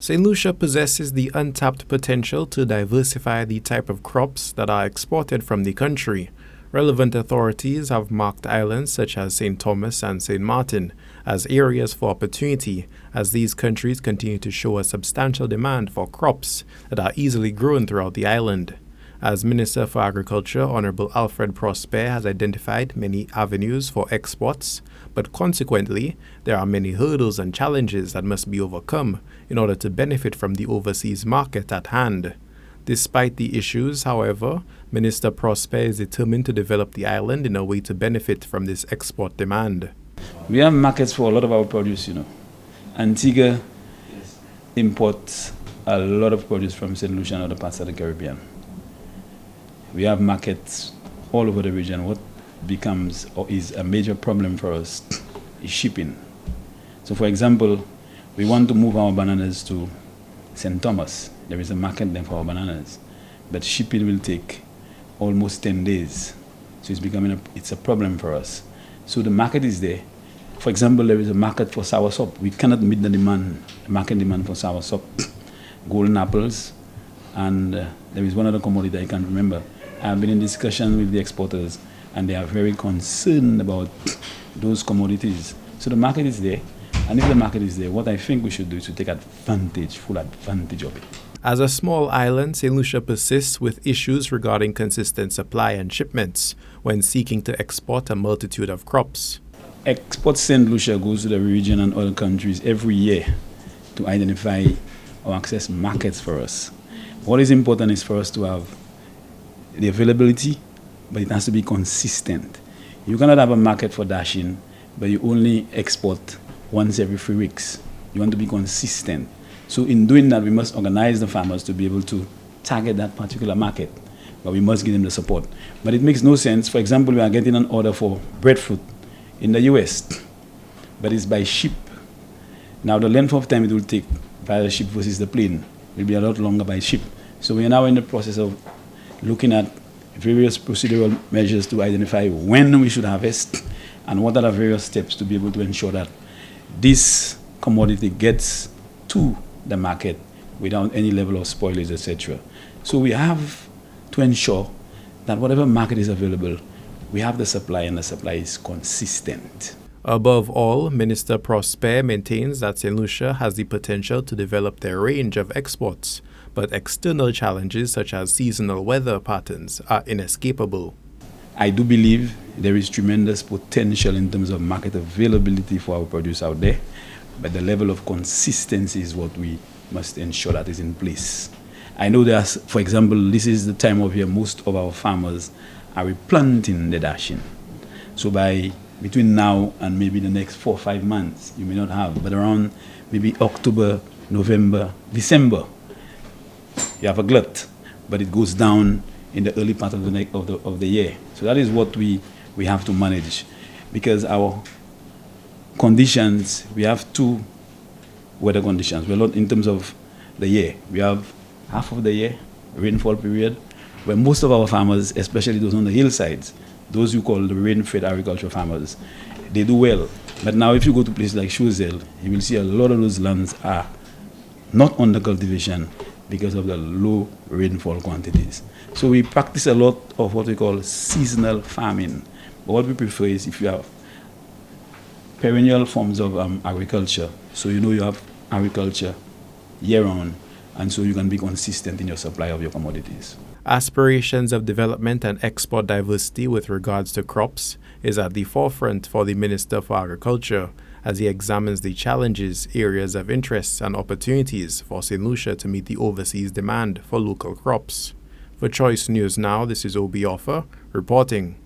St. Lucia possesses the untapped potential to diversify the type of crops that are exported from the country. Relevant authorities have marked islands such as St. Thomas and St. Martin as areas for opportunity, as these countries continue to show a substantial demand for crops that are easily grown throughout the island. As Minister for Agriculture, Honorable Alfred Prospere has identified many avenues for exports, but consequently, there are many hurdles and challenges that must be overcome in order to benefit from the overseas market at hand. Despite the issues, however, Minister Prospere is determined to develop the island in a way to benefit from this export demand. We have markets for a lot of our produce, Antigua imports a lot of produce from St. Lucia and other parts of the Caribbean. We have markets all over the region. What becomes or is a major problem for us is shipping. So for example, we want to move our bananas to St. Thomas. There is a market there for our bananas, but shipping will take almost 10 days. So it's a problem for us. So the market is there. For example, there is a market for soursop. We cannot meet the market demand for soursop, golden apples, and there is one other commodity I can't remember. I've been in discussion with the exporters, and they are very concerned about those commodities. So the market is there, and if the market is there, what I think we should do is to take full advantage of it. As a small island, St. Lucia persists with issues regarding consistent supply and shipments when seeking to export a multitude of crops. Export St. Lucia goes to the region and other countries every year to identify or access markets for us. What is important is for us to have the availability, but it has to be consistent. You cannot have a market for dashing, but you only export once every 3 weeks. You want to be consistent. So in doing that, we must organize the farmers to be able to target that particular market, but we must give them the support. But it makes no sense. For example, we are getting an order for breadfruit in the US, but it's by ship. Now the length of time it will take by the ship versus the plane will be a lot longer by ship. So we are now in the process of looking at various procedural measures to identify when we should harvest and what are the various steps to be able to ensure that this commodity gets to the market without any level of spoilage, etc. So we have to ensure that whatever market is available, we have the supply and the supply is consistent. Above all, Minister Prospere maintains that St. Lucia has the potential to develop their range of exports, but external challenges such as seasonal weather patterns are inescapable. I do believe there is tremendous potential in terms of market availability for our produce out there, but the level of consistency is what we must ensure that is in place. I know there's, for example, this is the time of year most of our farmers are replanting the dashing. So between now and maybe the next 4 or 5 months, you may not have, but around maybe October, November, December, you have a glut, but it goes down in the early part of the year. So that is what we have to manage, because our conditions, we have 2 weather conditions. We're not in terms of the year. We have half of the year, rainfall period, where most of our farmers, especially those on the hillsides, those you call the rain-fed agricultural farmers, they do well. But now if you go to places like Choiseul, you will see a lot of those lands are not under cultivation because of the low rainfall quantities. So we practice a lot of what we call seasonal farming. But what we prefer is if you have perennial forms of agriculture, so you have agriculture year-round, and so you can be consistent in your supply of your commodities. Aspirations of development and export diversity with regards to crops is at the forefront for the Minister for Agriculture as he examines the challenges, areas of interest, and opportunities for St. Lucia to meet the overseas demand for local crops. For Choice News Now, this is Obi Offor reporting.